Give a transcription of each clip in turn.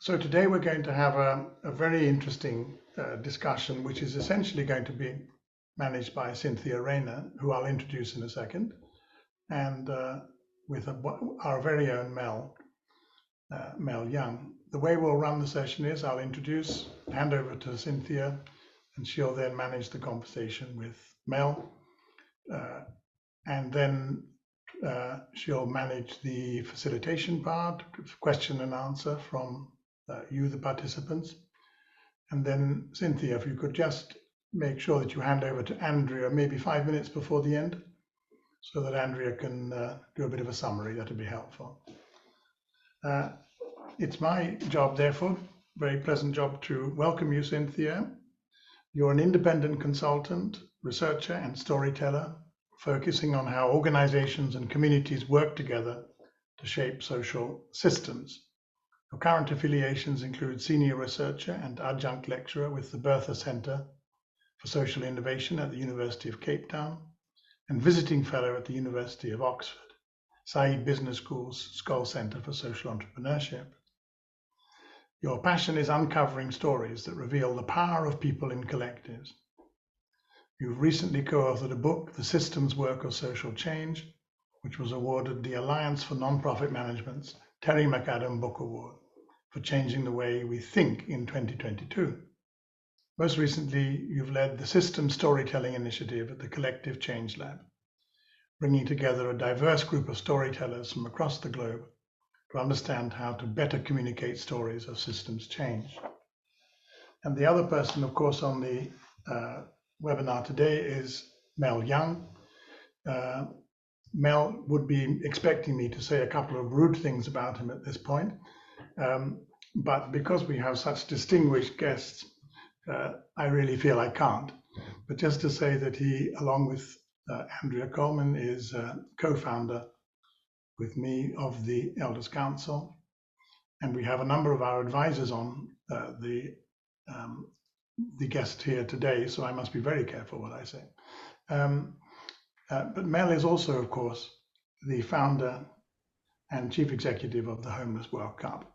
So today we're going to have a very interesting discussion, which is essentially going to be managed by Cynthia Rayner, who I'll introduce in a second, and with our very own Mel Young. The way we'll run the session is I'll hand over to Cynthia, and she'll then manage the conversation with Mel, and then she'll manage the facilitation part, question and answer from you, the participants. And then Cynthia, if you could just make sure that you hand over to Andrea maybe 5 minutes before the end, so that Andrea can do a bit of a summary. That would be helpful. It's my job, therefore, very pleasant job, to welcome you, Cynthia. You're an independent consultant, researcher, and storyteller, focusing on how organizations and communities work together to shape social systems. Your current affiliations include senior researcher and adjunct lecturer with the Bertha Center for Social Innovation at the University of Cape Town and visiting fellow at the University of Oxford, Said Business School's Skoll Center for Social Entrepreneurship. Your passion is uncovering stories that reveal the power of people in collectives. You've recently co-authored a book, The Systems Work of Social Change, which was awarded the Alliance for Nonprofit Management's Terry McAdam Book Award for changing the way we think in 2022. Most recently, you've led the Systems Storytelling Initiative at the Collective Change Lab, bringing together a diverse group of storytellers from across the globe to understand how to better communicate stories of systems change. And the other person, of course, on the webinar today is Mel Young. Mel would be expecting me to say a couple of rude things about him at this point, but because we have such distinguished guests, I really feel I can't. But just to say that he, along with Andrea Coleman, is co-founder with me of the Elders Council, and we have a number of our advisors on the guest here today, so I must be very careful what I say. But Mel is also, of course, the founder and chief executive of the Homeless World Cup,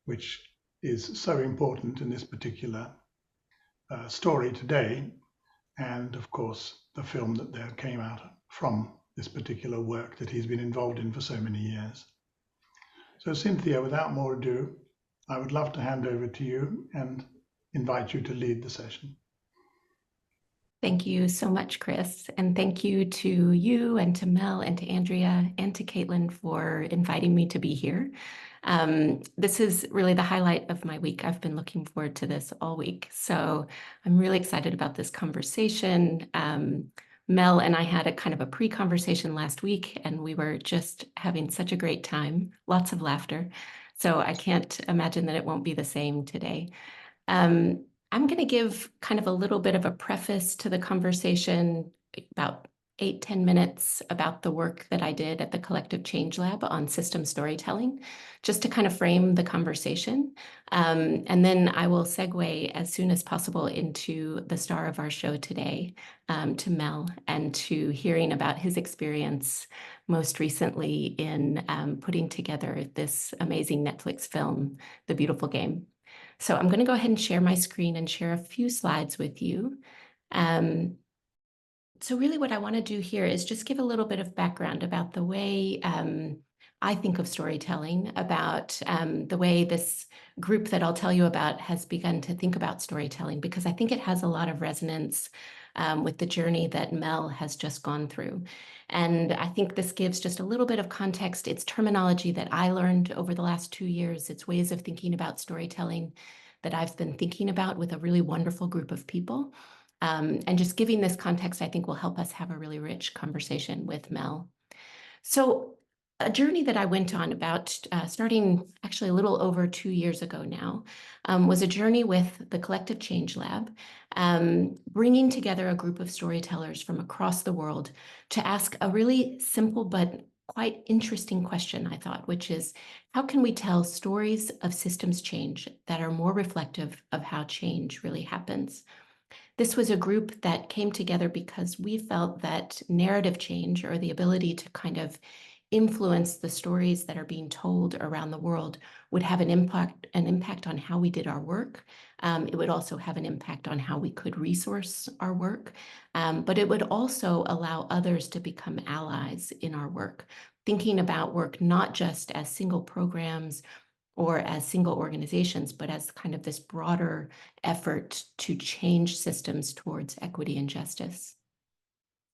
which is so important in this particular story today, and of course the film that there came out from this particular work that he's been involved in for so many years. So Cynthia, without more ado, I would love to hand over to you and invite you to lead the session. Thank you so much, Chris. And thank you to you and to Mel and to Andrea and to Caitlin for inviting me to be here. This is really the highlight of my week. I've been looking forward to this all week. So I'm really excited about this conversation. Mel and I had a kind of a pre-conversation last week, and we were just having such a great time, lots of laughter. So I can't imagine that it won't be the same today. I'm going to give kind of a little bit of a preface to the conversation, about 8-10 minutes about the work that I did at the Collective Change Lab on system storytelling, just to kind of frame the conversation. And then I will segue as soon as possible into the star of our show today, to Mel, and to hearing about his experience most recently in putting together this amazing Netflix film, The Beautiful Game. So I'm going to go ahead and share my screen and share a few slides with you. So really what I want to do here is just give a little bit of background about the way I think of storytelling, about the way this group that I'll tell you about has begun to think about storytelling, because I think it has a lot of resonance with the journey that Mel has just gone through. And I think this gives just a little bit of context. It's terminology that I learned over the last 2 years. It's ways of thinking about storytelling that I've been thinking about with a really wonderful group of people. And just giving this context, I think, will help us have a really rich conversation with Mel. So a journey that I went on about starting actually a little over 2 years ago now was a journey with the Collective Change Lab, bringing together a group of storytellers from across the world to ask a really simple but quite interesting question, I thought, which is, how can we tell stories of systems change that are more reflective of how change really happens? This was a group that came together because we felt that narrative change, or the ability to kind of influence the stories that are being told around the world would have an impact on how we did our work. It would also have an impact on how we could resource our work, but it would also allow others to become allies in our work, thinking about work not just as single programs or as single organizations, but as kind of this broader effort to change systems towards equity and justice.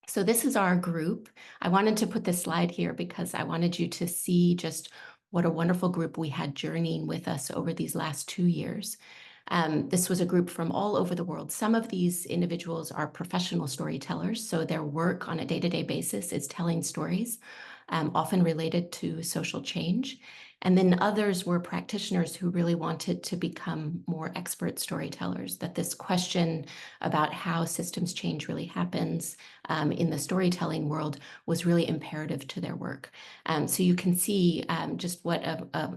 So this is our group. I wanted to put this slide here because I wanted you to see just what a wonderful group we had journeying with us over these last 2 years. This was a group from all over the world. Some of these individuals are professional storytellers, so their work on a day-to-day basis is telling stories, often related to social change. And then others were practitioners who really wanted to become more expert storytellers, that this question about how systems change really happens in the storytelling world was really imperative to their work. So you can see just what a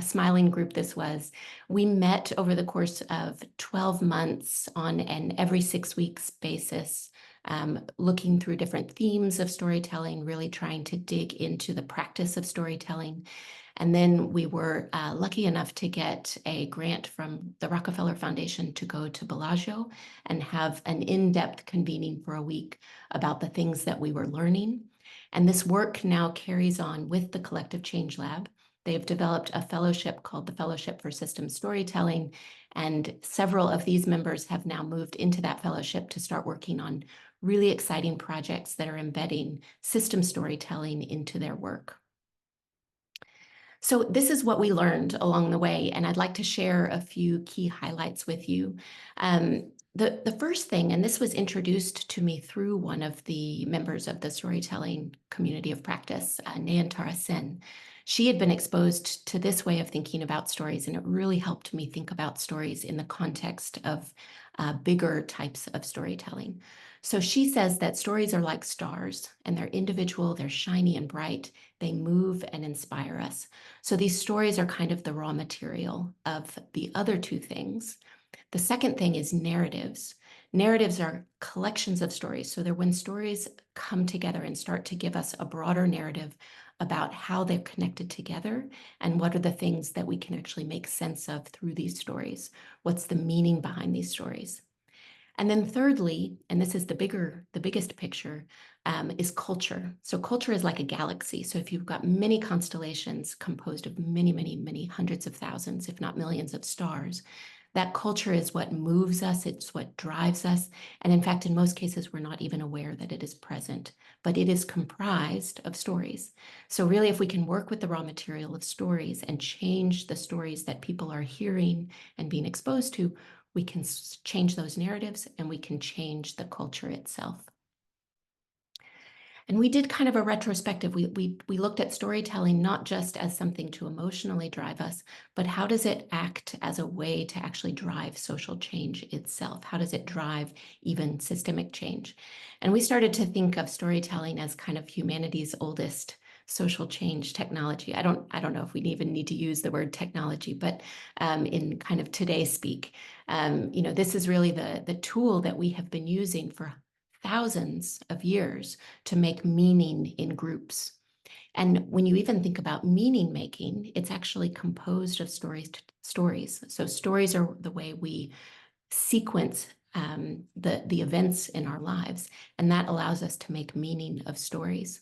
smiling group this was. We met over the course of 12 months on an every 6 weeks basis, looking through different themes of storytelling, really trying to dig into the practice of storytelling. And then we were lucky enough to get a grant from the Rockefeller Foundation to go to Bellagio and have an in-depth convening for a week about the things that we were learning. And this work now carries on with the Collective Change Lab. They've developed a fellowship called the Fellowship for Systems Storytelling, and several of these members have now moved into that fellowship to start working on really exciting projects that are embedding system storytelling into their work. So this is what we learned along the way, and I'd like to share a few key highlights with you. The first thing, and this was introduced to me through one of the members of the storytelling community of practice, Nayantara Sen. She had been exposed to this way of thinking about stories, and it really helped me think about stories in the context of bigger types of storytelling. So she says that stories are like stars, and they're individual, they're shiny and bright, they move and inspire us. So these stories are kind of the raw material of the other two things. The second thing is narratives. Narratives are collections of stories. So they're when stories come together and start to give us a broader narrative about how they're connected together and what are the things that we can actually make sense of through these stories. What's the meaning behind these stories? And then thirdly, and this is the biggest picture, is culture. So culture is like a galaxy. So if you've got many constellations composed of many, many, many hundreds of thousands, if not millions of stars, that culture is what moves us, it's what drives us. And in fact, in most cases, we're not even aware that it is present, but it is comprised of stories. So really, if we can work with the raw material of stories and change the stories that people are hearing and being exposed to, we can change those narratives and we can change the culture itself. And we did kind of a retrospective. We looked at storytelling not just as something to emotionally drive us, but how does it act as a way to actually drive social change itself? How does it drive even systemic change? And we started to think of storytelling as kind of humanity's oldest social change technology. I don't know if we even need to use the word technology, but in kind of today's speak, this is really the tool that we have been using for thousands of years to make meaning in groups. And when you even think about meaning making, it's actually composed of stories. So stories are the way we sequence the events in our lives, and that allows us to make meaning of stories.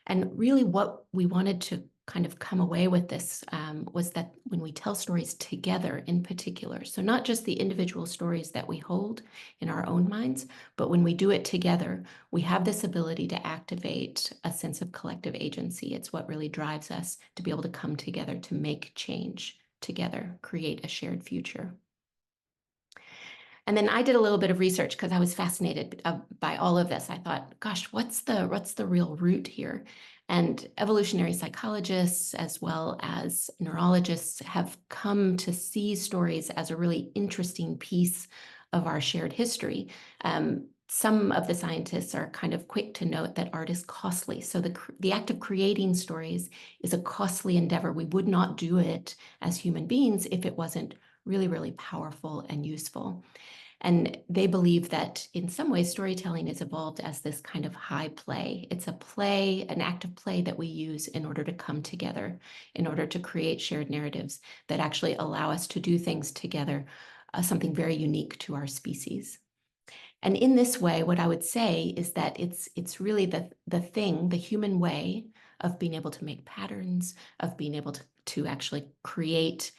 And really what we wanted to kind of come away with this was that when we tell stories together in particular, so not just the individual stories that we hold in our own minds, but when we do it together, we have this ability to activate a sense of collective agency. It's what really drives us to be able to come together to make change together, create a shared future. And then I did a little bit of research because I was fascinated by all of this. I thought, gosh, what's the real root here? And evolutionary psychologists, as well as neurologists, have come to see stories as a really interesting piece of our shared history. Some of the scientists are kind of quick to note that art is costly. So the act of creating stories is a costly endeavor. We would not do it as human beings if it wasn't really, really powerful and useful. And they believe that in some ways, storytelling has evolved as this kind of high play. It's a play, an act of play that we use in order to come together, in order to create shared narratives that actually allow us to do things together, something very unique to our species. And in this way, what I would say is that it's really the human way of being able to make patterns, of being able to actually create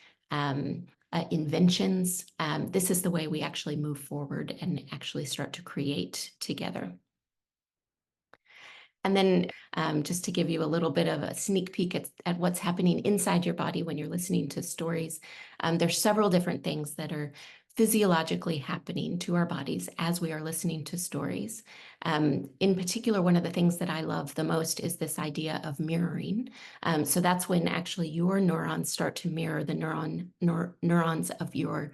inventions. This is the way we actually move forward and actually start to create together. And then just to give you a little bit of a sneak peek at what's happening inside your body when you're listening to stories, there's several different things that are physiologically happening to our bodies as we are listening to stories. In particular, one of the things that I love the most is this idea of mirroring. So that's when actually your neurons start to mirror the neurons of your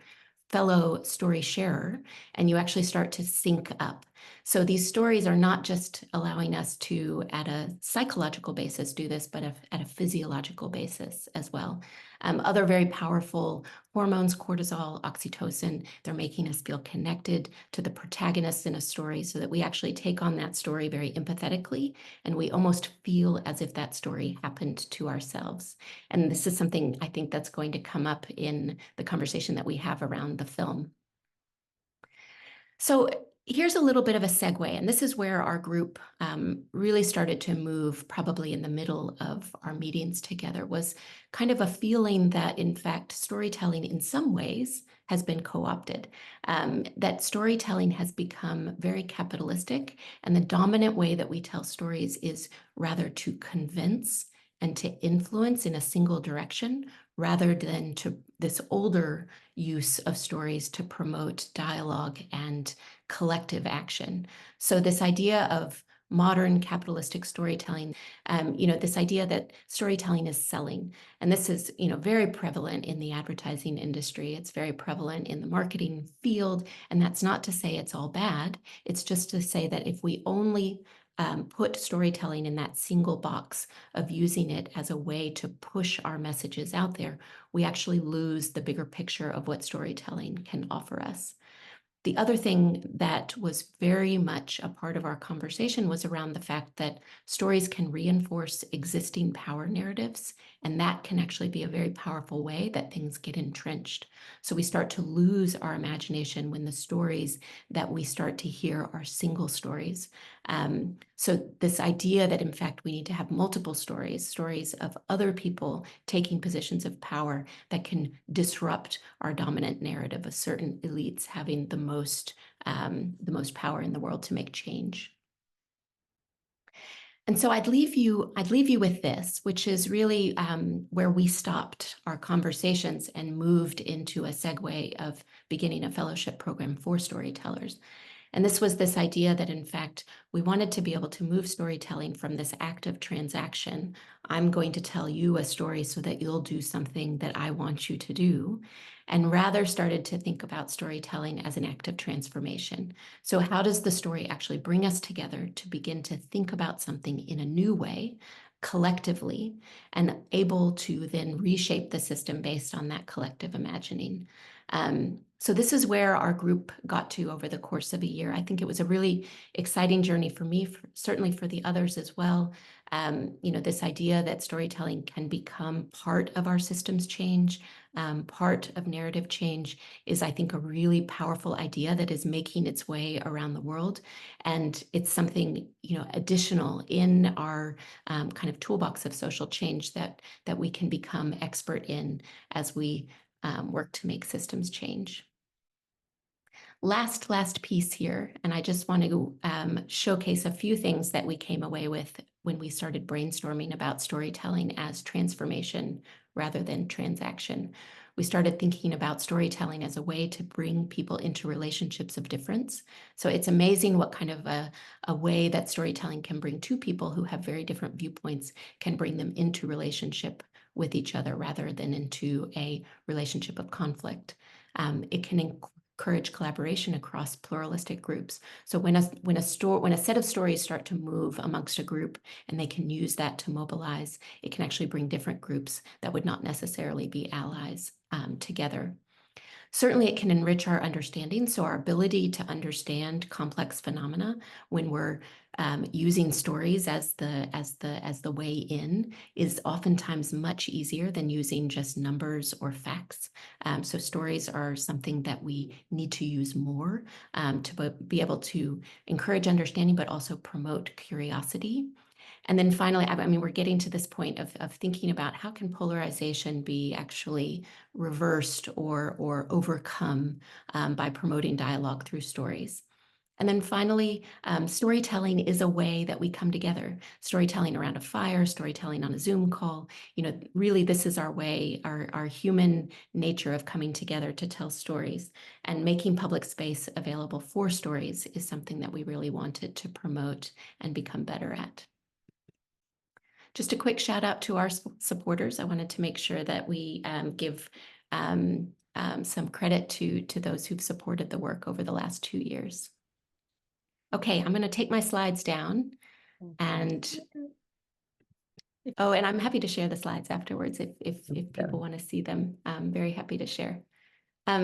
fellow story sharer, and you actually start to sync up. So these stories are not just allowing us to, at a psychological basis, do this, but at a physiological basis as well. Other very powerful hormones, cortisol, oxytocin, they're making us feel connected to the protagonists in a story so that we actually take on that story very empathetically, and we almost feel as if that story happened to ourselves. And this is something I think that's going to come up in the conversation that we have around the film. So here's a little bit of a segue, and this is where our group really started to move probably in the middle of our meetings together, was kind of a feeling that, in fact, storytelling in some ways has been co-opted, that storytelling has become very capitalistic, and the dominant way that we tell stories is rather to convince and to influence in a single direction rather than to this older use of stories to promote dialogue and collective action. So this idea of modern capitalistic storytelling, this idea that storytelling is selling, and this is, very prevalent in the advertising industry. It's very prevalent in the marketing field, and that's not to say it's all bad. It's just to say that if we only put storytelling in that single box of using it as a way to push our messages out there, we actually lose the bigger picture of what storytelling can offer us. The other thing that was very much a part of our conversation was around the fact that stories can reinforce existing power narratives, and that can actually be a very powerful way that things get entrenched. So we start to lose our imagination when the stories that we start to hear are single stories. So this idea that, in fact, we need to have multiple stories of other people taking positions of power that can disrupt our dominant narrative of certain elites having the most power in the world to make change. And so I'd leave you with this, which is really where we stopped our conversations and moved into a segue of beginning a fellowship program for storytellers. And this was this idea that, in fact, we wanted to be able to move storytelling from this active transaction. I'm going to tell you a story so that you'll do something that I want you to do, and rather started to think about storytelling as an act of transformation. So how does the story actually bring us together to begin to think about something in a new way, collectively, and able to then reshape the system based on that collective imagining? So this is where our group got to over the course of a year. I think it was a really exciting journey for me, certainly for the others as well. This idea that storytelling can become part of our systems change, part of narrative change is, I think, a really powerful idea that is making its way around the world. And it's something, additional in our kind of toolbox of social change that we can become expert in as we work to make systems change. Last piece here, and I just want to showcase a few things that we came away with when we started brainstorming about storytelling as transformation rather than transaction. We started thinking about storytelling as a way to bring people into relationships of difference. So it's amazing what kind of a way that storytelling can bring two people who have very different viewpoints, can bring them into relationship with each other rather than into a relationship of conflict. It can encourage collaboration across pluralistic groups. So when a set of stories start to move amongst a group and they can use that to mobilize, it can actually bring different groups that would not necessarily be allies together. Certainly, it can enrich our understanding. So our ability to understand complex phenomena when we're using stories as the way in is oftentimes much easier than using just numbers or facts. So stories are something that we need to use more to be able to encourage understanding, but also promote curiosity. And then finally, I mean, we're getting to this point of thinking about how can polarization be actually reversed or overcome by promoting dialogue through stories. And then finally, storytelling is a way that we come together. Storytelling around a fire, storytelling on a Zoom call. Really, this is our way, our human nature of coming together to tell stories. And making public space available for stories is something that we really wanted to promote and become better at. Just a quick shout out to our supporters. I wanted to make sure that we give some credit to those who've supported the work over the last 2 years. Okay, I'm going to take my slides down, and and I'm happy to share the slides afterwards if people want to see them. I'm very happy to share.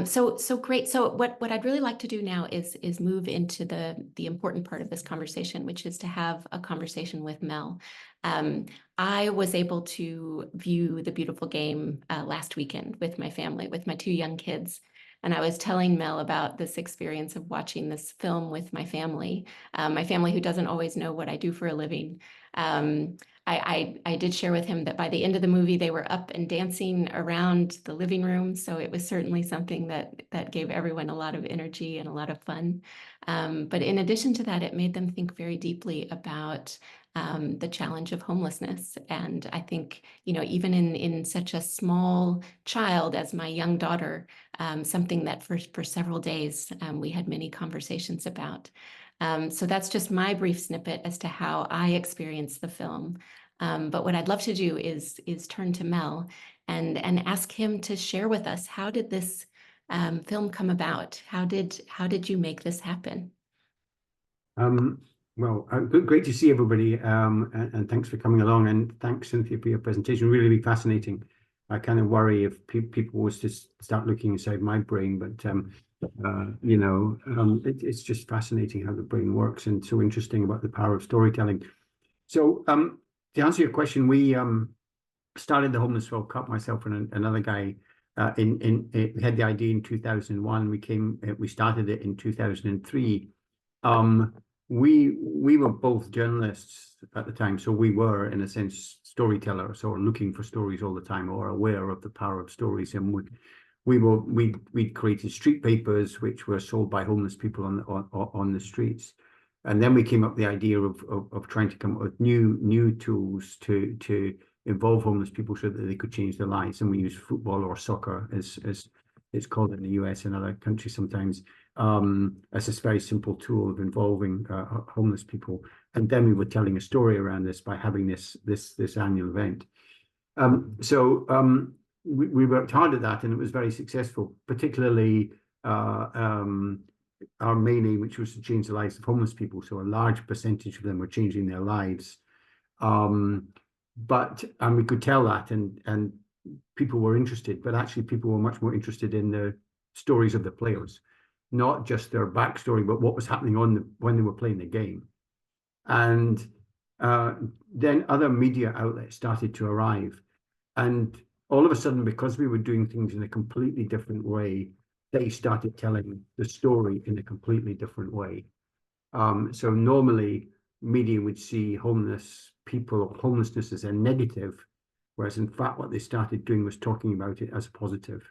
So great. So what I'd really like to do now is move into the important part of this conversation, which is to have a conversation with Mel. I was able to view the beautiful game last weekend with my family, with my 2 young kids. And I was telling Mel about this experience of watching this film with my family who doesn't always know what I do for a living. I did share with him that by the end of the movie, they were up and dancing around the living room. So it was certainly something that gave everyone a lot of energy and a lot of fun. But in addition to that, it made them think very deeply about the challenge of homelessness. And I think, even in such a small child as my young daughter, something that for several days we had many conversations about. So that's just my brief snippet as to how I experienced the film. But what I'd love to do is turn to Mel and ask him to share with us, how did this film come about? How did you make this happen? Well, great to see everybody, and thanks for coming along, and thanks, Cynthia, for your presentation. Really fascinating. I kind of worry if people was to start looking inside my brain, but it's just fascinating how the brain works, and so interesting about the power of storytelling. So, to answer your question, we started the Homeless World Cup, myself and another guy. We had the idea in 2001. We started it in 2003. We were both journalists at the time, so we were, in a sense, storytellers, or looking for stories all the time, or aware of the power of stories. And we created street papers which were sold by homeless people on the streets. And then we came up with the idea of trying to come up with new tools to involve homeless people so that they could change their lives. And we use football or soccer, as it's called in the US and other countries sometimes, as a very simple tool of involving homeless people. And then we were telling a story around this by having this annual event. We worked hard at that, and it was very successful, particularly our main aim, which was to change the lives of homeless people. So a large percentage of them were changing their lives. And we could tell that, and people were interested, but actually people were much more interested in the stories of the players, not just their backstory, but what was happening when they were playing the game. And then other media outlets started to arrive. And all of a sudden, because we were doing things in a completely different way, they started telling the story in a completely different way. So normally, media would see homeless people or homelessness as a negative, whereas in fact, what they started doing was talking about it as positive.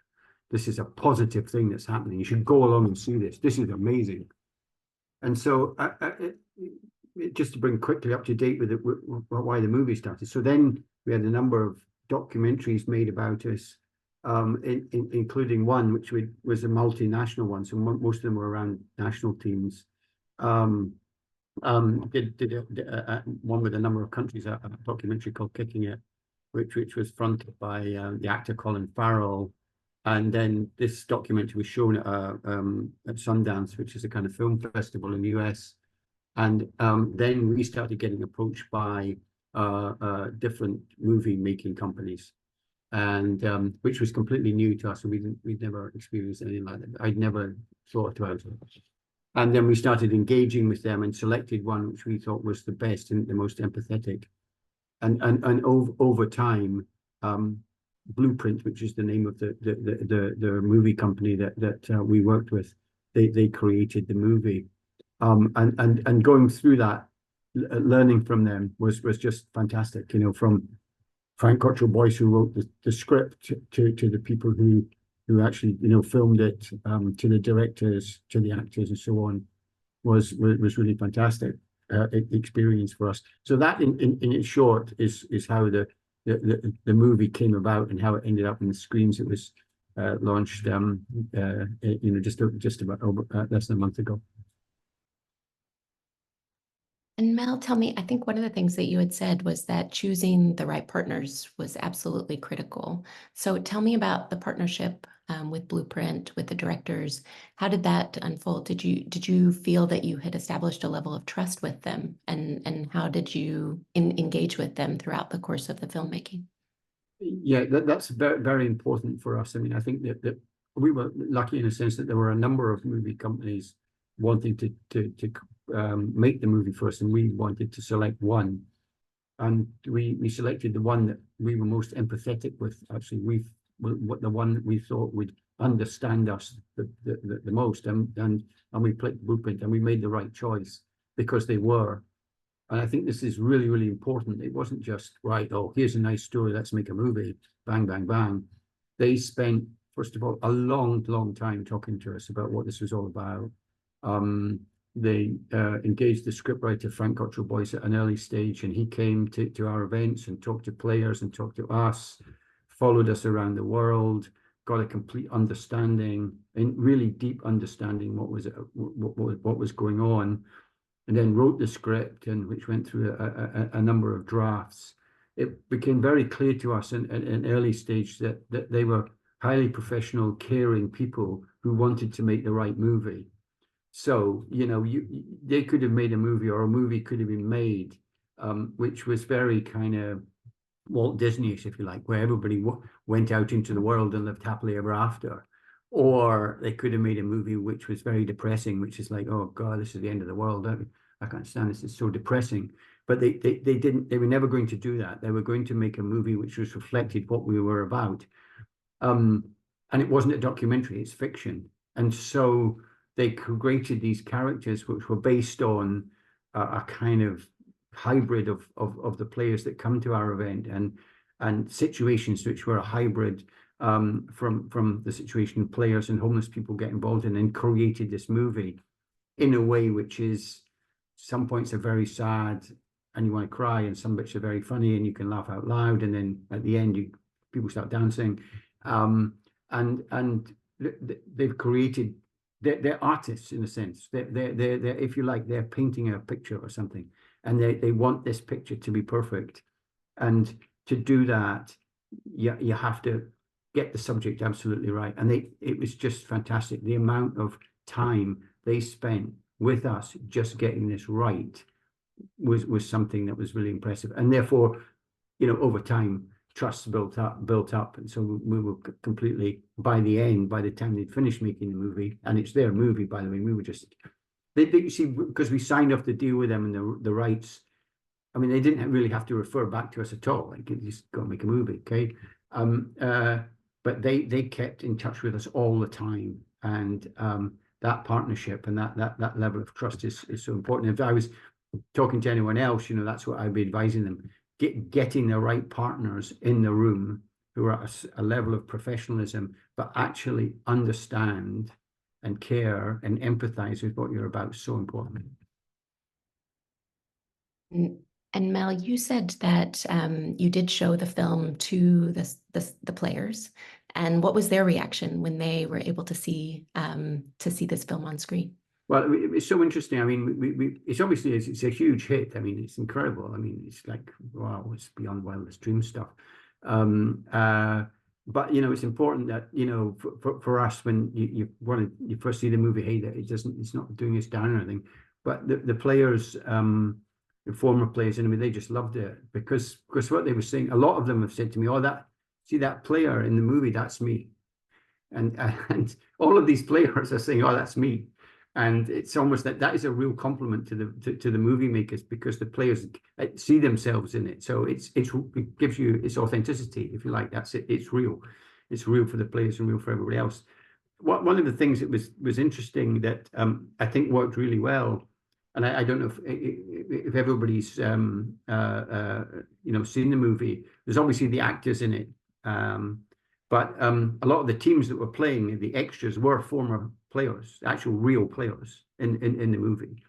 This is a positive thing that's happening. You should go along and see this. This is amazing. And so, just to bring quickly up to date with it, why the movie started. So then we had a number of documentaries made about us, including one which was a multinational one. So most of them were around national teams. Did one with a number of countries, a documentary called Kicking It, which was fronted by the actor Colin Farrell. And then this documentary was shown at Sundance, which is a kind of film festival in the US. And then we started getting approached by different movie making companies. and which was completely new to us. And we'd never experienced anything like that. I'd never thought about it. And then we started engaging with them and selected one which we thought was the best and the most empathetic. And over time, Blueprint, which is the name of the movie company that we worked with, they created the movie. And going through that, learning from them was just fantastic. You know, from Frank Cottrell Boyce, who wrote the script, to the people who actually, you know, filmed it, to the directors, to the actors, and so on, was really fantastic experience for us. So that, in short, is how the movie came about and how it ended up in the screens. It was launched, you know, just about less than a month ago. And Mel, tell me, I think one of the things that you had said was that choosing the right partners was absolutely critical. So tell me about the partnership with Blueprint, with the directors. How did that unfold? Did you feel that you had established a level of trust with them, and how did you engage with them throughout the course of the filmmaking? Yeah, that's very, very important for us. I mean, I think that we were lucky in a sense that there were a number of movie companies wanting to make the movie for us, and we wanted to select one, and we selected the one that we were most empathetic with. Actually, the one that we thought would understand us the most, and we picked Blueprint, and we made the right choice because they were. And I think this is really, really important. It wasn't just, right, oh, here's a nice story, let's make a movie, bang, bang, bang. They spent, first of all, a long, long time talking to us about what this was all about. They engaged the scriptwriter, Frank Cottrell Boyce, at an early stage, and he came to our events and talked to players and talked to us, followed us around the world, got a complete understanding, and really deep understanding what was going on, and then wrote the script, and which went through a number of drafts. It became very clear to us in an early stage that they were highly professional, caring people who wanted to make the right movie. So, you know, they could have made a movie, or a movie could have been made, which was very kind of Walt Disney-ish, if you like, where everybody went out into the world and lived happily ever after. Or they could have made a movie which was very depressing, which is like, oh God, this is the end of the world. I can't stand this. It's so depressing. But they didn't. They were never going to do that. They were going to make a movie which was reflected what we were about. And it wasn't a documentary. It's fiction. And so they created these characters which were based on a kind of hybrid of the players that come to our event, and situations which were a hybrid from the situation players and homeless people get involved in, and created this movie in a way which is, some points are very sad and you want to cry, and some bits are very funny and you can laugh out loud, and then at the end people start dancing, and they've created, they're artists in a sense. They're if you like, they're painting a picture or something, and they want this picture to be perfect, and to do that you have to get the subject absolutely right. And it was just fantastic. The amount of time they spent with us just getting this right was something that was really impressive. And therefore, you know, over time, trust built up. And so we were completely, by the time they'd finished making the movie, and it's their movie, by the way, we were just, they see, because we signed off the deal with them and the rights. I mean, they didn't really have to refer back to us at all. Like, you just got to make a movie, okay? But they kept in touch with us all the time, and that partnership and that level of trust is so important. If I was talking to anyone else, you know, that's what I'd be advising them: getting the right partners in the room who are at a level of professionalism, but actually understand and care and empathize with what you're about is so important. And Mel, you said that you did show the film to the players, and what was their reaction when they were able to see this film on screen? Well, it's so interesting. I mean, it's obviously it's a huge hit. I mean, it's incredible. I mean, it's like, wow, it's beyond wildest dream stuff. But you know, it's important that, you know, for us, when you first see the movie, hey, that it's not doing us down or anything. But the players, the former players, anyway, they just loved it, because what they were saying, a lot of them have said to me, oh, that see that player in the movie, that's me. And all of these players are saying, oh, that's me. And it's almost that is a real compliment to the movie makers, because the players see themselves in it. So it gives you its authenticity, if you like. That's it. It's real. It's real for the players and real for everybody else. One of the things that was interesting that I think worked really well, and I don't know if everybody's seen the movie. There's obviously the actors in it, but a lot of the teams that were playing, the extras, were former players, actual real players in the movie.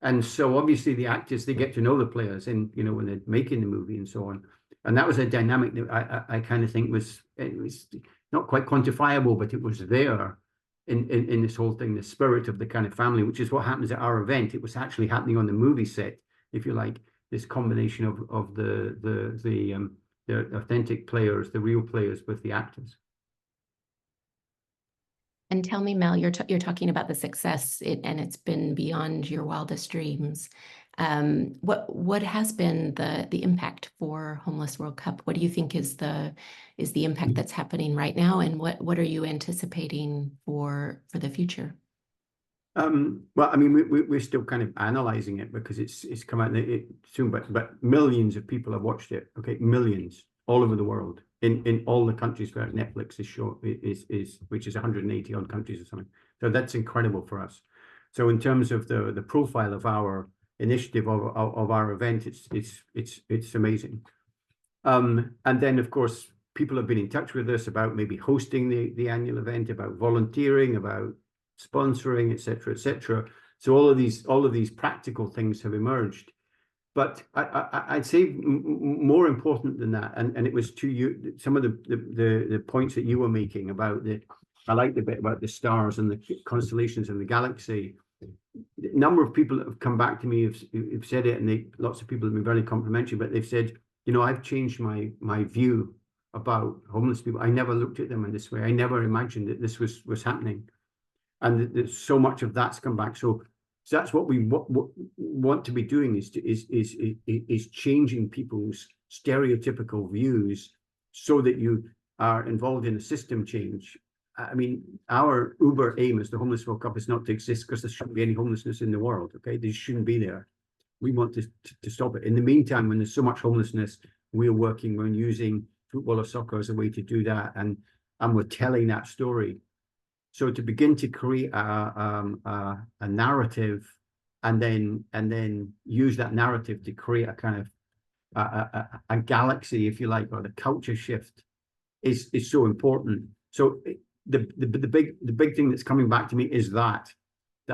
And so obviously the actors, they get to know the players when they're making the movie and so on. And that was a dynamic that I kind of think was not quite quantifiable, but it was there in this whole thing, the spirit of the kind of family, which is what happens at our event. It was actually happening on the movie set, if you like, this combination of the authentic players, the real players, with the actors. And tell me, Mel, you're talking about the success, and it's been beyond your wildest dreams. What has been the impact for Homeless World Cup? What do you think is the impact that's happening right now, and what are you anticipating for the future? Well, I mean, we're still kind of analyzing it, because it's come out soon, but millions of people have watched it. Okay, millions all over the world, in all the countries where Netflix is which is 180 odd countries or something. So that's incredible for us. So in terms of the profile of our initiative, of our event, it's amazing. And then of course people have been in touch with us about maybe hosting the annual event, about volunteering, about sponsoring, etc., etc. So all of these practical things have emerged. But I'd say more important than that, and it was to you, some of the points that you were making about I like the bit about the stars and the constellations and the galaxy. A number of people that have come back to me have said it, and lots of people have been very complimentary, but they've said, I've changed my view about homeless people. I never looked at them in this way. I never imagined that this was happening. And there's so much of that's come back. So that's what we want to be doing, is changing people's stereotypical views so that you are involved in a system change. I mean, our uber aim as the Homeless World Cup is not to exist because there shouldn't be any homelessness in the world. Okay, they shouldn't be there. We want to stop it. In the meantime, when there's so much homelessness, we're working on using football or soccer as a way to do that, and we're telling that story. So to begin to create a narrative, and then use that narrative to create a kind of a galaxy, if you like, or the culture shift is so important. So the big thing that's coming back to me is that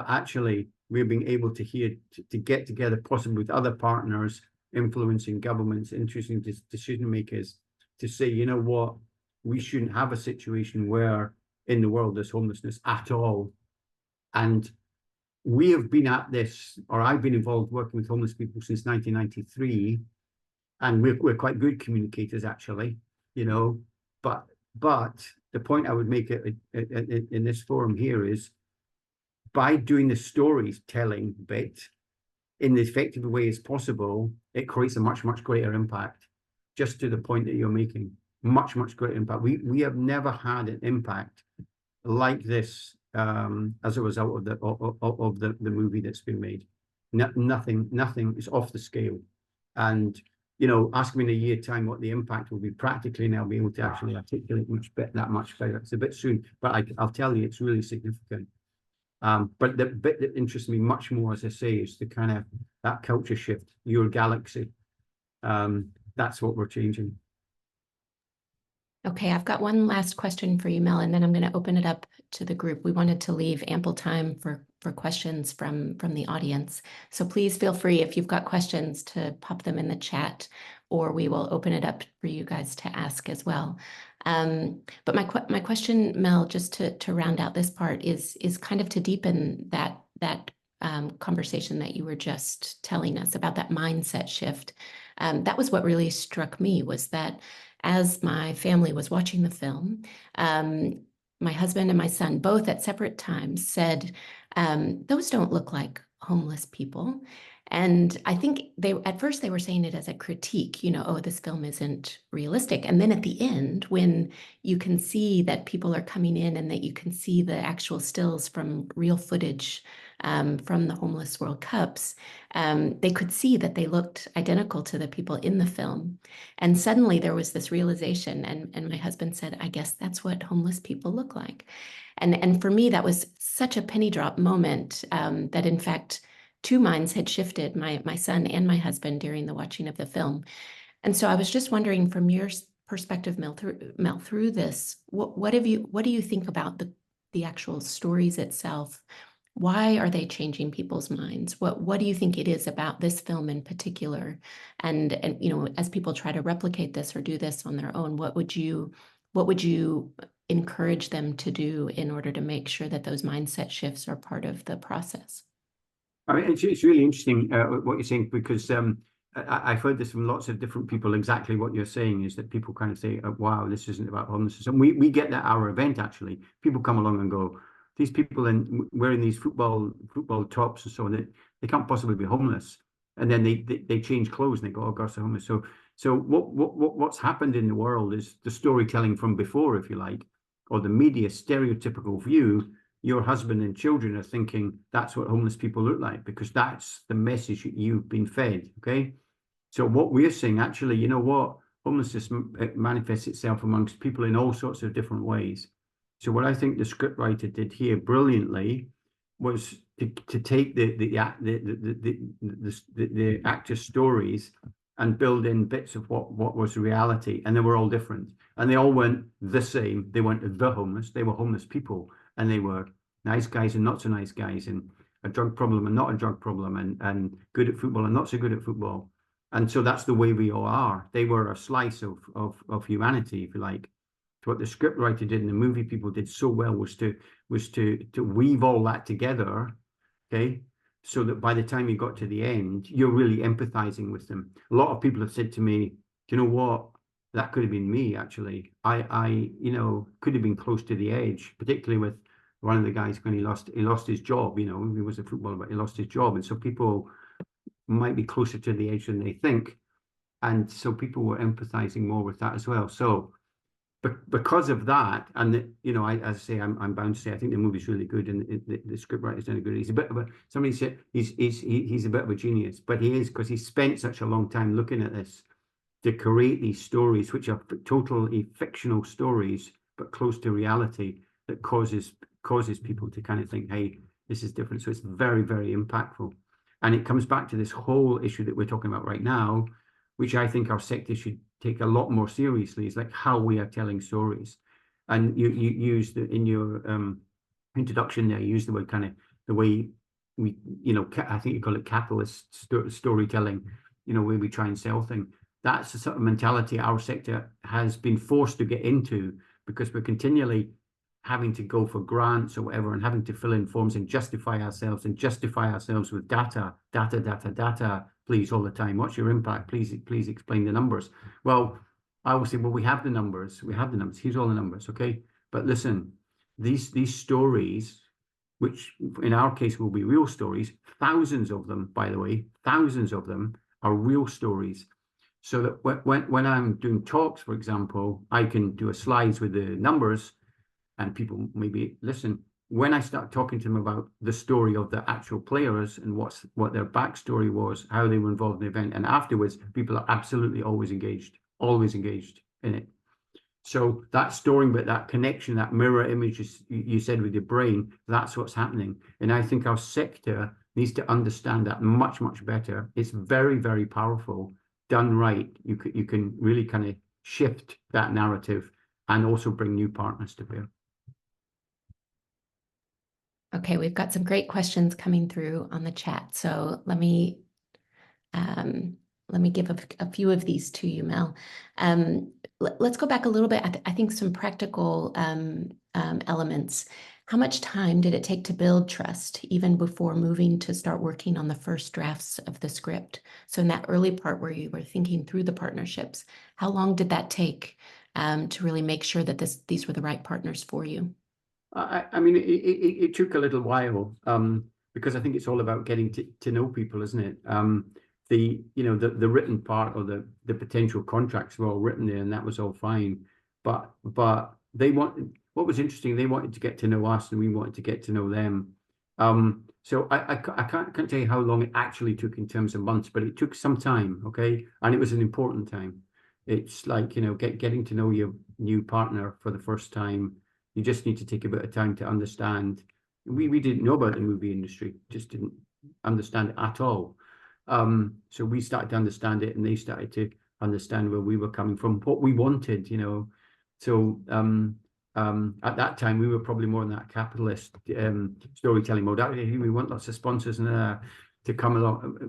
actually we're being able to get together, possibly with other partners, influencing governments, interesting decision makers, to say, you know what, we shouldn't have a situation where in the world there's homelessness at all. And we have been at this, or I've been involved working with homeless people since 1993, and we're quite good communicators, actually, but the point I would make in this forum here is, by doing the storytelling bit in as effective a way as possible, it creates a much greater impact. Just to the point that you're making, much greater impact. We have never had an impact like this as a result of the movie that's been made. Nothing is off the scale. And ask me in a year's time what the impact will be practically, and I'll be able to actually articulate that much better. It's a bit soon, but I'll tell you, it's really significant. But the bit that interests me much more, as I say, is the kind of that culture shift, your galaxy. That's what we're changing. Okay, I've got one last question for you, Mel, and then I'm going to open it up to the group. We wanted to leave ample time for questions from the audience. So please feel free, if you've got questions, to pop them in the chat, or we will open it up for you guys to ask as well. But my question, Mel, just to round out this part, is kind of to deepen that conversation that you were just telling us about, that mindset shift. That was what really struck me, was that as my family was watching the film, my husband and my son, both at separate times, said, those don't look like homeless people. And I think at first they were saying it as a critique, oh, this film isn't realistic. And then at the end, when you can see that people are coming in and that you can see the actual stills from real footage from the Homeless World Cups, they could see that they looked identical to the people in the film. And suddenly there was this realization, and my husband said, I guess that's what homeless people look like. And for me, that was such a penny drop moment that in fact, two minds had shifted, my son and my husband, during the watching of the film. And so I was just wondering, from your perspective, Mel, through this, what do you think about the actual stories itself? Why are they changing people's minds? What do you think it is about this film in particular? And as people try to replicate this or do this on their own, what would you encourage them to do in order to make sure that those mindset shifts are part of the process? I mean, it's really interesting what you're saying, because I've heard this from lots of different people. Exactly what you're saying is that people kind of say, oh, wow, this isn't about homelessness. And we get that at our event, actually. People come along and go, these people wearing these football tops and so on, they can't possibly be homeless. And then they change clothes and they go, oh gosh, they're homeless. So what's happened in the world is the storytelling from before, if you like, or the media stereotypical view. Your husband and children are thinking that's what homeless people look like, because that's the message you've been fed. Okay. So what we're saying, actually, you know what? Homelessness manifests itself amongst people in all sorts of different ways. So what I think the scriptwriter did here brilliantly was to take the actors' stories and build in bits of what was reality, and they were all different, and they all weren't the same. They weren't the homeless. They were homeless people, and they were nice guys and not so nice guys, and a drug problem and not a drug problem, and good at football and not so good at football. And so that's the way we all are. They were a slice of humanity, if you like. So what the scriptwriter did and the movie people did so well was to weave all that together, okay, so that by the time you got to the end, you're really empathizing with them. A lot of people have said to me, do you know what? That could have been me, actually. I could have been close to the edge, particularly with one of the guys when he lost his job. He was a footballer, but he lost his job. And so people might be closer to the edge than they think. And so people were empathizing more with that as well. So because of that, and as I say, I'm bound to say I think the movie's really good, and the scriptwriter's done a good. He's a bit of a, somebody said he's a bit of a genius, but he is, because he spent such a long time looking at this to create these stories, which are totally fictional stories but close to reality, that causes people to kind of think, hey, this is different. So it's very, very impactful, and it comes back to this whole issue that we're talking about right now, which I think our sector should take a lot more seriously, is like how we are telling stories. And you used in your introduction there, you used the word kind of the way we, I think you call it capitalist storytelling, where we try and sell things. That's the sort of mentality our sector has been forced to get into, because we're continually having to go for grants or whatever, and having to fill in forms and justify ourselves with data, please, all the time. What's your impact? Please explain the numbers. Well, I will say, well, we have the numbers. Here's all the numbers. Okay. But listen, these stories, which in our case will be real stories, thousands of them, by the way, thousands of them are real stories. So that when I'm doing talks, for example, I can do a slides with the numbers, and people maybe listen. When I start talking to them about the story of the actual players and what their backstory was, how they were involved in the event, and afterwards, people are absolutely always engaged in it. So that story, but that connection, that mirror image you said with your brain, that's what's happening. And I think our sector needs to understand that much, much better. It's very, very powerful. Done right, you can really kind of shift that narrative and also bring new partners to bear. Okay, we've got some great questions coming through on the chat. So let me give a few of these to you, Mel. Let's go back a little bit. I think some practical elements. How much time did it take to build trust, even before moving to start working on the first drafts of the script? So in that early part where you were thinking through the partnerships, how long did that take to really make sure that these were the right partners for you? I mean, it took a little while. because I think it's all about getting to know people, isn't it? The written part or the potential contracts were all written there, and that was all fine. But they wanted, what was interesting, they wanted to get to know us, and we wanted to get to know them. So I can't tell you how long it actually took in terms of months, but it took some time, okay? And it was an important time. It's like, you know, getting to know your new partner for the first time. You just need to take a bit of time to understand. We didn't know about the movie industry, just didn't understand it at all. So we started to understand it, and they started to understand where we were coming from, what we wanted, you know. So at that time, we were probably more in that capitalist storytelling mode. Actually, we want lots of sponsors and to come along,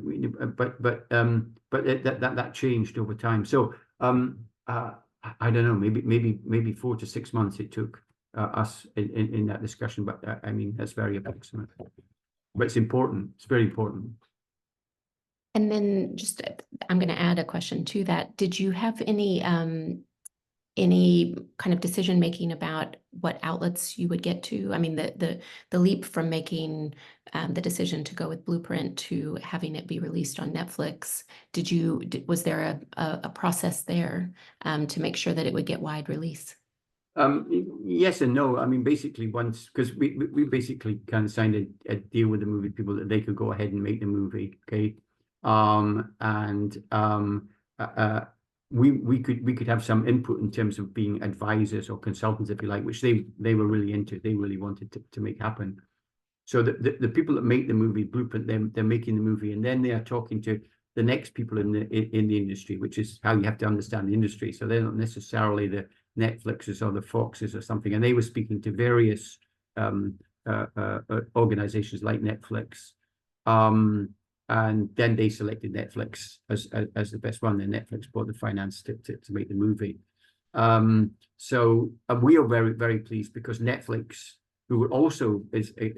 but that changed over time. So I don't know, maybe 4 to 6 months it took us in that discussion. But I mean, that's very approximate. But it's important. It's very important. And then just, I'm going to add a question to that. Did you have any kind of decision making about what outlets you would get to? I mean, the leap from making the decision to go with Blueprint to having it be released on Netflix, was there a process there to make sure that it would get wide release? Yes and no. I mean, basically once, because we basically kind of signed a deal with the movie people that they could go ahead and make the movie, okay? We could have some input in terms of being advisors or consultants, if you like, which they were really into. They really wanted to make happen. So the people that make the movie, Blueprint, they're making the movie, and then they are talking to the next people in the industry, which is how you have to understand the industry. So they're not necessarily the Netflixes or the Foxes or something, and they were speaking to various organizations like Netflix. And then they selected Netflix as the best one. Then Netflix bought the finance to make the movie. So we are very, very pleased because Netflix, who were also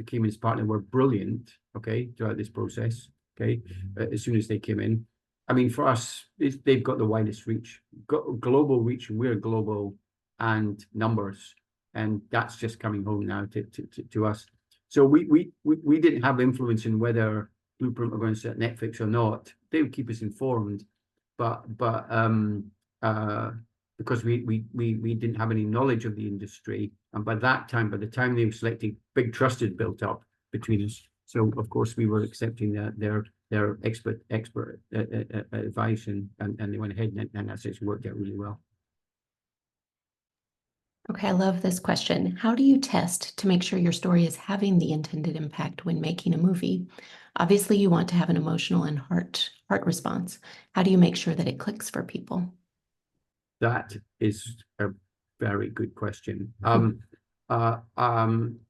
came in as partner, were brilliant, okay, throughout this process, okay, as soon as they came in. I mean, for us, they've got the widest reach, global reach, and we're global and numbers, and that's just coming home now to us. So we didn't have influence in whether Blueprint were going to set Netflix or not. They would keep us informed, but because we didn't have any knowledge of the industry, and by the time they were selecting, big trust had built up between us. So of course we were accepting their expert advice, and they went ahead, and that's it's worked out really well. Okay, I love this question. How do you test to make sure your story is having the intended impact when making a movie? Obviously, you want to have an emotional and heart response. How do you make sure that it clicks for people? That is a very good question. I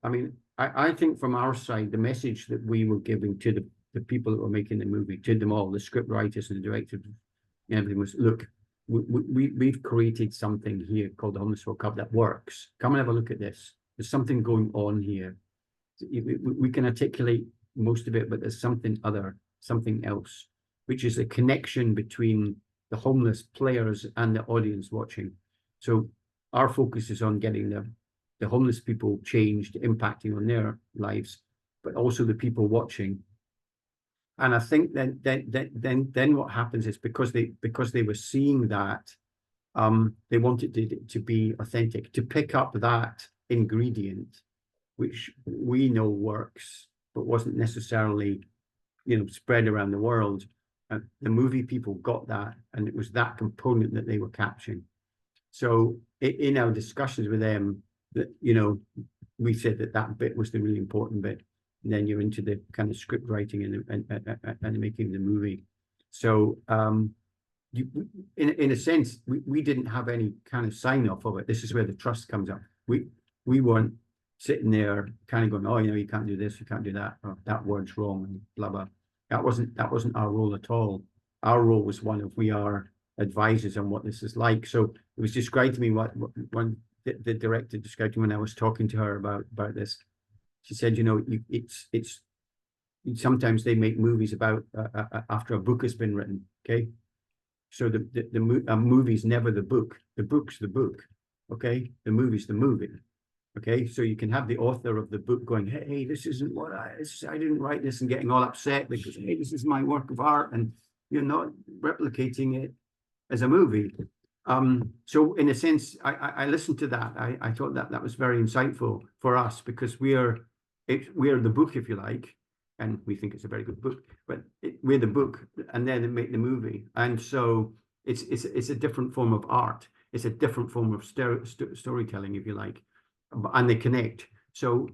mean, I think from our side, the message that we were giving to the people that were making the movie, to them all, the script writers and the directors, and everything was, look, we've created something here called the Homeless World Cup that works. Come and have a look at this. There's something going on here. We can articulate most of it, but there's something else, which is a connection between the homeless players and the audience watching. So our focus is on getting the homeless people changed, impacting on their lives, but also the people watching. And I think then what happens is because they were seeing that, they wanted it to be authentic, to pick up that ingredient, which we know works, but wasn't necessarily, spread around the world. The movie people got that, and it was that component that they were capturing. So in our discussions with them, that we said that bit was the really important bit. And then you're into the kind of script writing and making the movie. So in a sense, we didn't have any kind of sign off of it. This is where the trust comes up. We weren't sitting there kind of going, oh, you can't do this, you can't do that, or that word's wrong, and blah blah. That wasn't our role at all. Our role was one of, we are advisors on what this is like. So it was described to me when the director described to me when I was talking to her about this. She said, it's sometimes they make movies about after a book has been written. Okay, so a movie's never the book. The book's the book. Okay, the movie's the movie. Okay, so you can have the author of the book going, hey, this isn't what I didn't write this, and getting all upset because, hey, this is my work of art, and you're not replicating it as a movie. So in a sense, I listened to that. I thought that was very insightful for us, because we're the book, if you like, and we think it's a very good book, but we're the book, and then they make the movie. And so it's a different form of art. It's a different form of storytelling, if you like, and they connect. So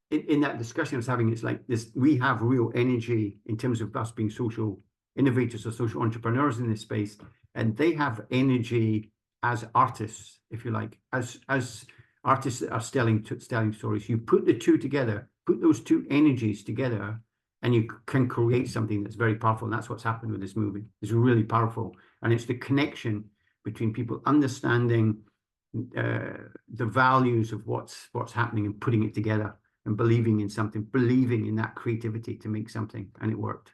in that discussion I was having, it's like this: we have real energy in terms of us being social innovators or social entrepreneurs in this space, and they have energy as artists, if you like, as artists that are telling stories. You put the two together, put those two energies together, and you can create something that's very powerful. And that's what's happened with this movie. It's really powerful, and it's the connection between people understanding the values of what's happening and putting it together and believing in something, believing in that creativity to make something, and it worked.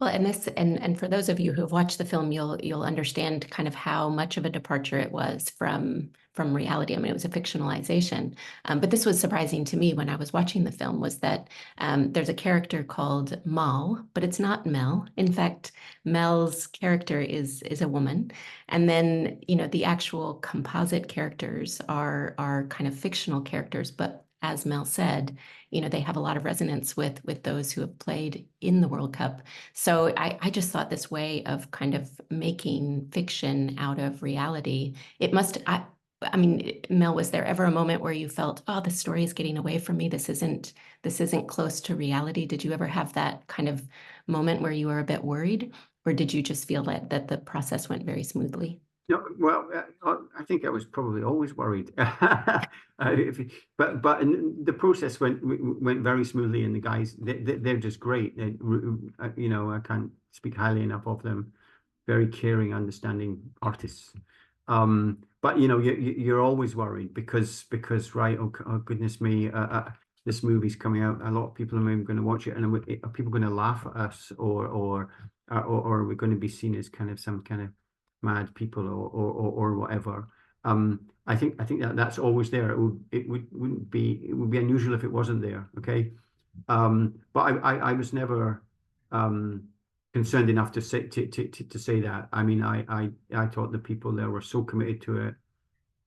Well, and for those of you who have watched the film, you'll understand kind of how much of a departure it was from reality. I mean, it was a fictionalization, but this was surprising to me when I was watching the film, was that there's a character called Mal, but it's not Mel. In fact, Mel's character is a woman, and then the actual composite characters are kind of fictional characters, but as Mel said, they have a lot of resonance with those who have played in the World Cup. So I just thought this way of kind of making fiction out of reality, it must, I mean, Mel, was there ever a moment where you felt, oh, the story is getting away from me? This isn't close to reality. Did you ever have that kind of moment where you were a bit worried, or did you just feel that the process went very smoothly? No, well, I think I was probably always worried, but the process went very smoothly, and the guys, they're just great. I can't speak highly enough of them. Very caring, understanding artists. But you're always worried because right, oh goodness me, this movie's coming out. A lot of people are maybe going to watch it, and are people going to laugh at us, or are we going to be seen as kind of some kind of mad people or whatever? I think that's always there. It would be unusual if it wasn't there. Okay, but I was never concerned enough to say that. I mean, I thought the people there were so committed to it.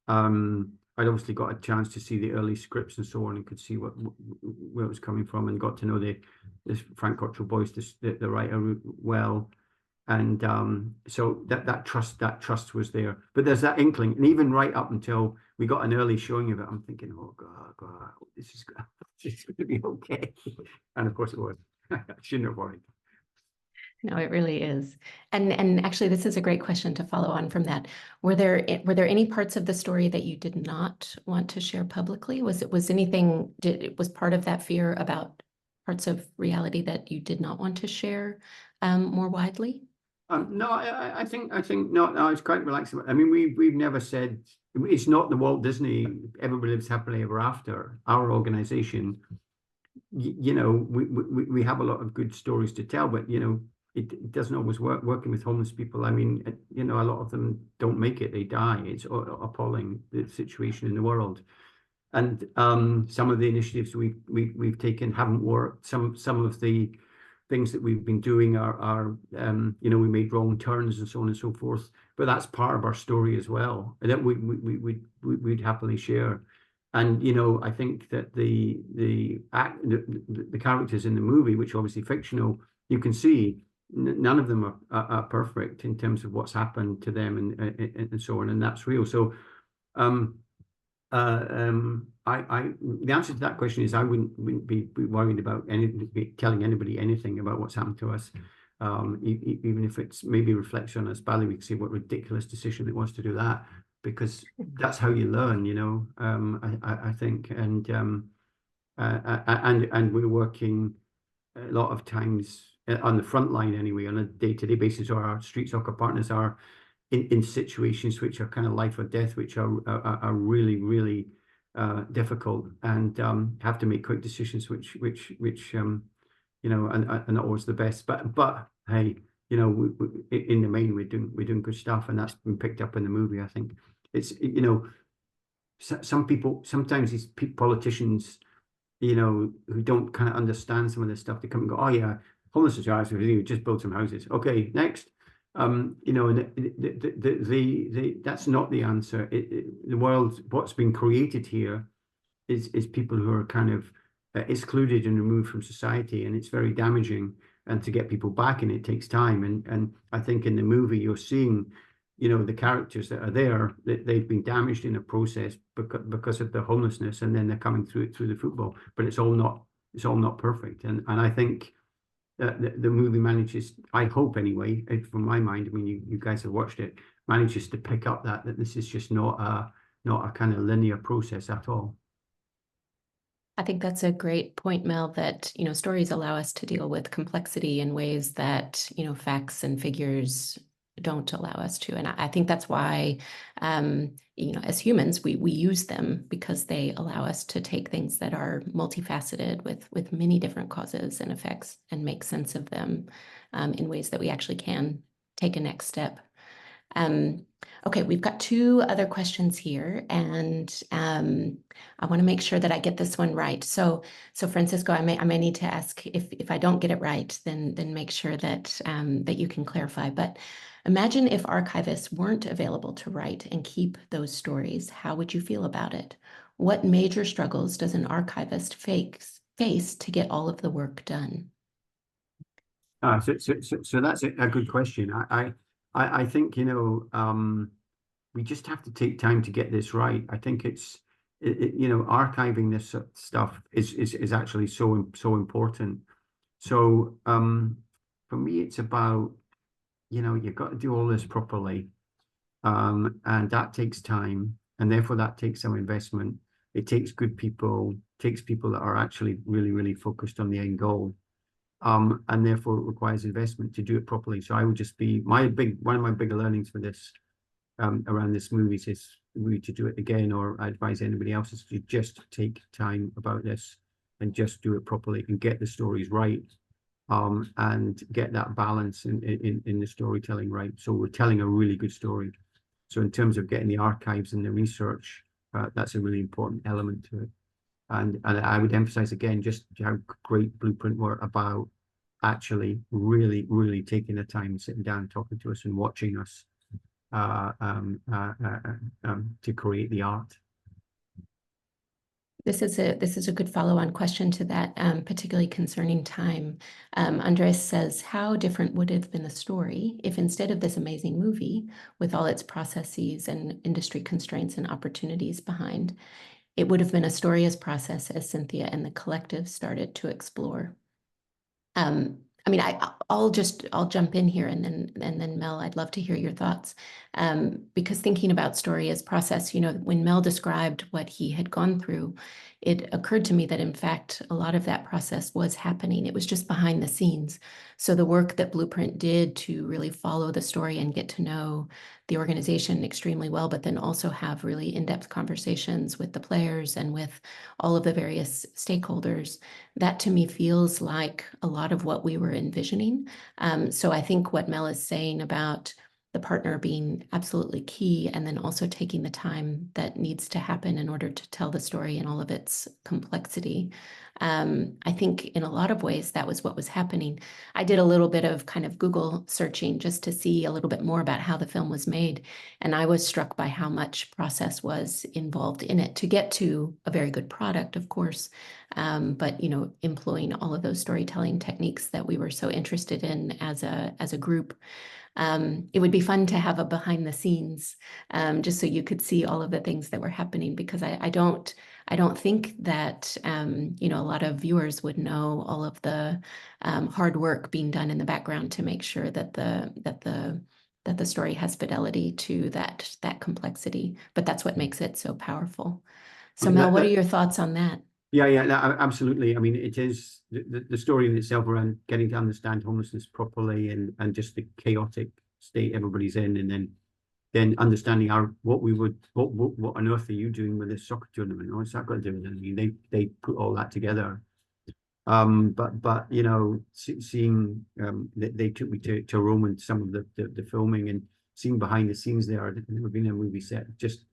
I'd obviously got a chance to see the early scripts and so on, and could see where it was coming from, and got to know this Frank Cottrell Boyce, the writer, well. And so that trust was there. But there's that inkling, and even right up until we got an early showing of it, I'm thinking, oh God, this is going to be okay. And of course it was. I shouldn't have worried. No, it really is. And actually, this is a great question to follow on from that. Were there any parts of the story that you did not want to share publicly? Was part of that fear about parts of reality that you did not want to share more widely? No, I think no, it's quite relaxed. I mean, we've never said it's not the Walt Disney Everybody Lives Happily Ever After. Our organization, we have a lot of good stories to tell, but it doesn't always work working with homeless people. I mean, a lot of them don't make it; they die. It's appalling, the situation in the world. And some of the initiatives we've taken haven't worked. Some of the things that we've been doing are we made wrong turns and so on and so forth. But that's part of our story as well, and that we'd happily share. And I think that the characters in the movie, which are obviously fictional, you can see none of them are perfect in terms of what's happened to them and so on, and that's real. So the answer to that question is I wouldn't be worried about telling anybody anything about what's happened to us, even if it's maybe reflects on us badly. We can see what ridiculous decision it was to do that, because that's how you learn, I think, and we're working a lot of times on the front line anyway, on a day-to-day basis, or our street soccer partners are in situations which are kind of life or death, which are really, really difficult, and have to make quick decisions, which are not always the best. But hey, in the main, we're doing good stuff, and that's been picked up in the movie. I think it's some people, sometimes these politicians, you know, who don't kind of understand some of this stuff, they come and go, oh yeah, homelessness, you just build some houses. Okay, next. You know, and that's not the answer. The world, what's been created here is people who are kind of excluded and removed from society, and it's very damaging. And to get people back in it takes time. And I think in the movie you're seeing, you know, the characters that are there, that they've been damaged in a process because of the homelessness, and then they're coming through it through the football. But it's all not perfect. And I think the movie manages, I hope anyway, from my mind, I mean, you guys have watched it, manages to pick up that this is just not a kind of linear process at all. I think that's a great point, Mel, that, you know, stories allow us to deal with complexity in ways that, you know, facts and figures don't allow us to. And I think that's why, you know, as humans, we use them, because they allow us to take things that are multifaceted with many different causes and effects and make sense of them in ways that we actually can take a next step. Okay, we've got two other questions here, and I want to make sure that I get this one right. So Francisco, I may need to ask, if I don't get it right, then make sure that that you can clarify. But imagine if archivists weren't available to write and keep those stories. How would you feel about it? What major struggles does an archivist face to get all of the work done? So that's a good question. I think, you know, we just have to take time to get this right. I think you know, archiving this stuff is actually so important. So for me, it's about, you know, you've got to do all this properly, and that takes time, and therefore that takes some investment. It takes good people, takes people that are actually really focused on the end goal. And therefore it requires investment to do it properly. So I would just be one of my bigger learnings for this around this movie is to do it again, or I advise anybody else, is to just take time about this and just do it properly and get the stories right, and get that balance in the storytelling right. So we're telling a really good story. So in terms of getting the archives and the research, that's a really important element to it. And I would emphasize again just how great Blueprint were about actually really taking the time, sitting down, talking to us and watching us to create the art. This is a good follow-on question to that, particularly concerning time. Andres says, how different would it have been the story if instead of this amazing movie with all its processes and industry constraints and opportunities behind, it would have been a story as process as Cynthia and the collective started to explore? I mean, I'll jump in here, and then Mel, I'd love to hear your thoughts. Because thinking about story as process, you know, when Mel described what he had gone through, it occurred to me that in fact, a lot of that process was happening. It was just behind the scenes. So the work that Blueprint did to really follow the story and get to know the organization extremely well, but then also have really in-depth conversations with the players and with all of the various stakeholders, that to me feels like a lot of what we were envisioning. So I think what Mel is saying about the partner being absolutely key, and then also taking the time that needs to happen in order to tell the story in all of its complexity. I think in a lot of ways that was what was happening. I did a little bit of kind of Google searching just to see a little bit more about how the film was made, and I was struck by how much process was involved in it to get to a very good product, of course, but you know, employing all of those storytelling techniques that we were so interested in as a group. It would be fun to have a behind the scenes, just so you could see all of the things that were happening, because I don't think that you know, a lot of viewers would know all of the hard work being done in the background to make sure that the story has fidelity to that complexity. But that's what makes it so powerful. So Mel, what are your thoughts on that? Yeah, absolutely. I mean, it is the story in itself around getting to understand homelessness properly, and just the chaotic state everybody's in, and then understanding what on earth are you doing with this soccer tournament? What's that got to do with it? I mean, they put all that together. But you know, seeing they took me to Rome and some of the filming, and seen behind the scenes there. I've never been in a movie set. Just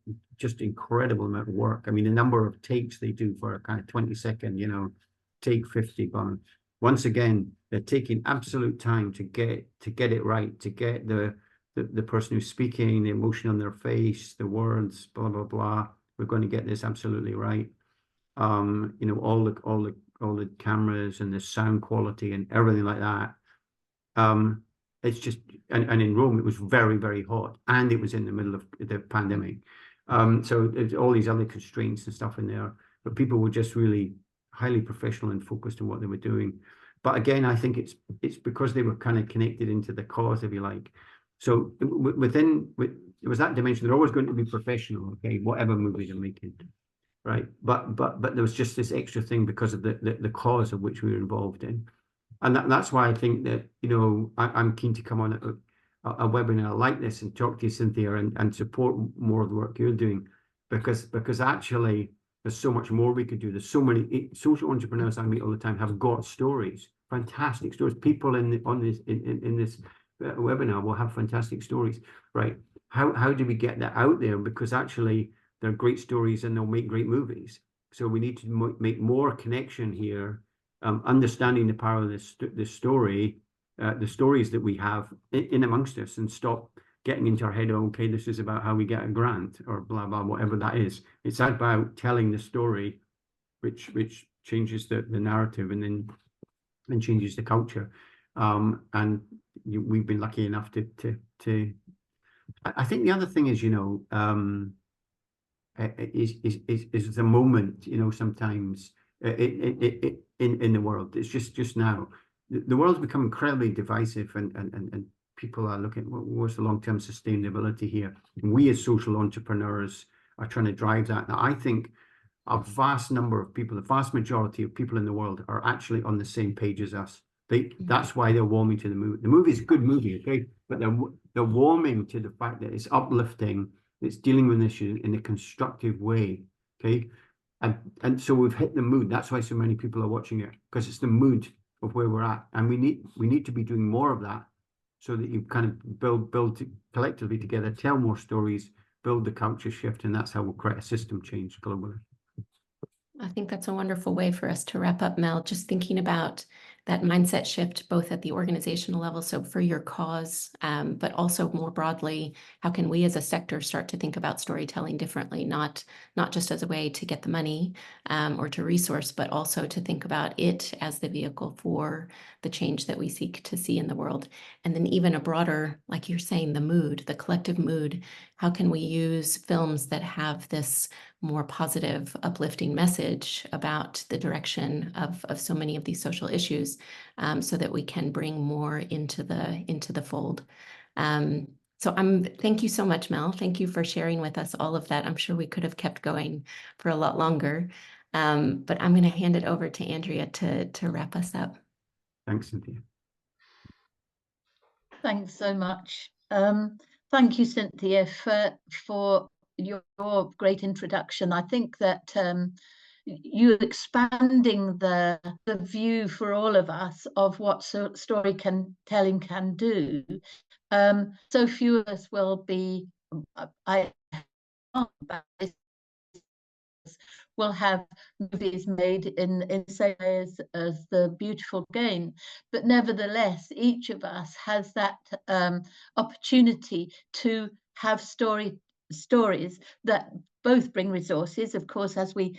incredible amount of work. I mean, the number of takes they do for a kind of 20-second, take 50. But once again, they're taking absolute time to get it right, to get the person who's speaking, the emotion on their face, the words, blah blah blah. We're going to get this absolutely right. All the cameras and the sound quality and everything like that. It's just, and in Rome it was very, very hot, and it was in the middle of the pandemic. So there's all these other constraints and stuff in there, but people were just really highly professional and focused on what they were doing. But again, I think it's because they were kind of connected into the cause, if you like. So it was that dimension. They're always going to be professional, okay, whatever movies you're making, right? But there was just this extra thing because of the cause of which we were involved in. And that's why I think that, I'm keen to come on a webinar like this and talk to you, Cynthia, and support more of the work you're doing, because actually there's so much more we could do. There's so many social entrepreneurs I meet all the time have got stories, fantastic stories. People in this webinar will have fantastic stories, right? How do we get that out there? Because actually they're great stories and they'll make great movies. So we need to make more connection here. Understanding the power of this story, the stories that we have in amongst us, and stop getting into our head, okay, this is about how we get a grant or blah, blah, whatever that is. It's about telling the story, which changes the narrative and then changes the culture. We've been lucky enough to I think the other thing is, is the moment, sometimes in the world. It's just now. The world's become incredibly divisive, and people are looking at what's the long-term sustainability here. And we as social entrepreneurs are trying to drive that. Now, I think a vast number of people, the vast majority of people in the world, are actually on the same page as us. That's why they're warming to the movie. The movie is a good movie, okay? But they're warming to the fact that it's uplifting, it's dealing with issues in a constructive way, okay? And so we've hit the mood. That's why so many people are watching it, because it's the mood of where we're at. And we need to be doing more of that, so that you kind of build collectively together, tell more stories, build the culture shift, and that's how we'll create a system change globally. I think that's a wonderful way for us to wrap up, Mel, just thinking about that mindset shift, both at the organizational level, so for your cause, but also more broadly, how can we as a sector start to think about storytelling differently, not just as a way to get the money or to resource, but also to think about it as the vehicle for the change that we seek to see in the world. And then even a broader, like you're saying, the mood, the collective mood, how can we use films that have this more positive, uplifting message about the direction of so many of these social issues, so that we can bring more into the fold. So thank you so much, Mel. Thank you for sharing with us all of that. I'm sure we could have kept going for a lot longer, but I'm going to hand it over to Andrea to wrap us up. Thanks, Cynthia. Thanks so much. Thank you, Cynthia, for your great introduction. I think that you expanding the view for all of us of what storytelling can do. So few of us will be, will have movies made in the same way as the Beautiful Game, but nevertheless, each of us has that opportunity to have stories that both bring resources, of course, as we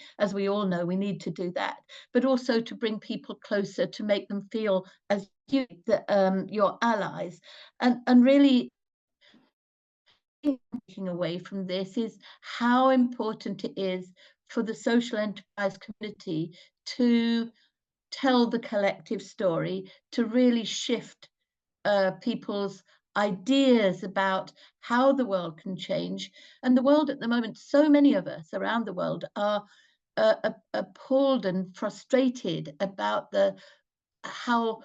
all know, we need to do that, but also to bring people closer, to make them feel as your allies, and really taking away from this is how important it is for the social enterprise community to tell the collective story, to really shift people's ideas about how the world can change. And the world at the moment, so many of us around the world are appalled and frustrated about how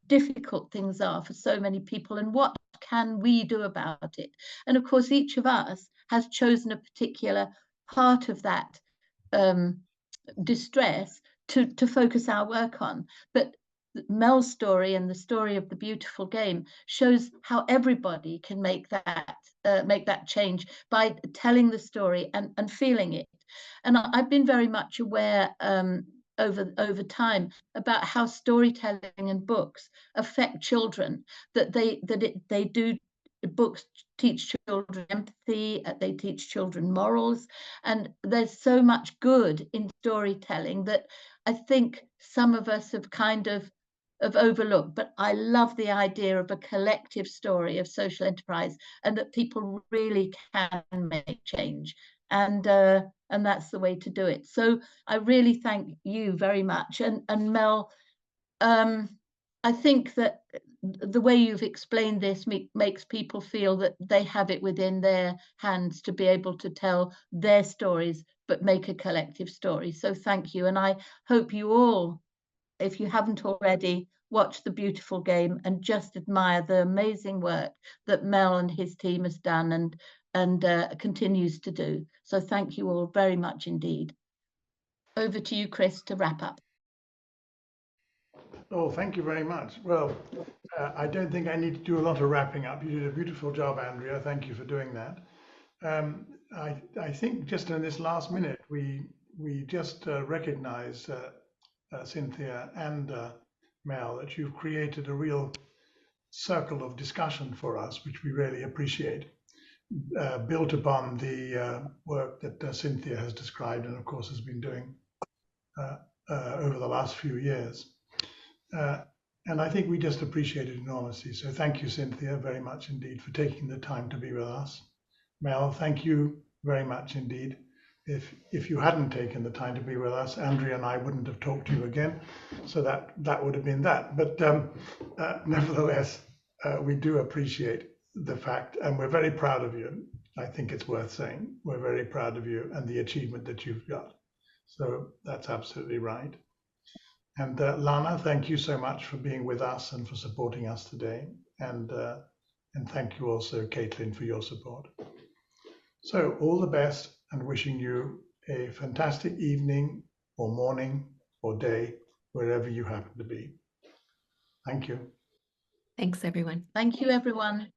difficult things are for so many people, and what can we do about it. And of course, each of us has chosen a particular part of that distress to focus our work on. But Mel's story and the story of The Beautiful Game shows how everybody can make that change by telling the story and feeling it. And I've been very much aware over time about how storytelling and books affect children, that they do. Books teach children empathy, they teach children morals, and there's so much good in storytelling that I think some of us have kind of overlooked. But I love the idea of a collective story of social enterprise, and that people really can make change, and that's the way to do it. So I really thank you very much, and Mel. I think that the way you've explained this makes people feel that they have it within their hands to be able to tell their stories, but make a collective story. So thank you. And I hope you all, if you haven't already, watch The Beautiful Game and just admire the amazing work that Mel and his team has done and continues to do. So thank you all very much indeed. Over to you, Chris, to wrap up. Oh, thank you very much. Well, I don't think I need to do a lot of wrapping up. You did a beautiful job, Andrea. Thank you for doing that. I think just in this last minute, we just recognize, Cynthia and Mel, that you've created a real circle of discussion for us, which we really appreciate, built upon the work that Cynthia has described and, of course, has been doing over the last few years. And I think we just appreciate it enormously. So thank you, Cynthia, very much indeed for taking the time to be with us. Mel, thank you very much indeed. If you hadn't taken the time to be with us, Andrea and I wouldn't have talked to you again. So that would have been that. But nevertheless, we do appreciate the fact, and we're very proud of you. I think it's worth saying. We're very proud of you and the achievement that you've got. So that's absolutely right. And Lana, thank you so much for being with us and for supporting us today. And thank you also, Caitlin, for your support. So all the best, and wishing you a fantastic evening or morning or day, wherever you happen to be. Thank you. Thanks, everyone. Thank you, everyone.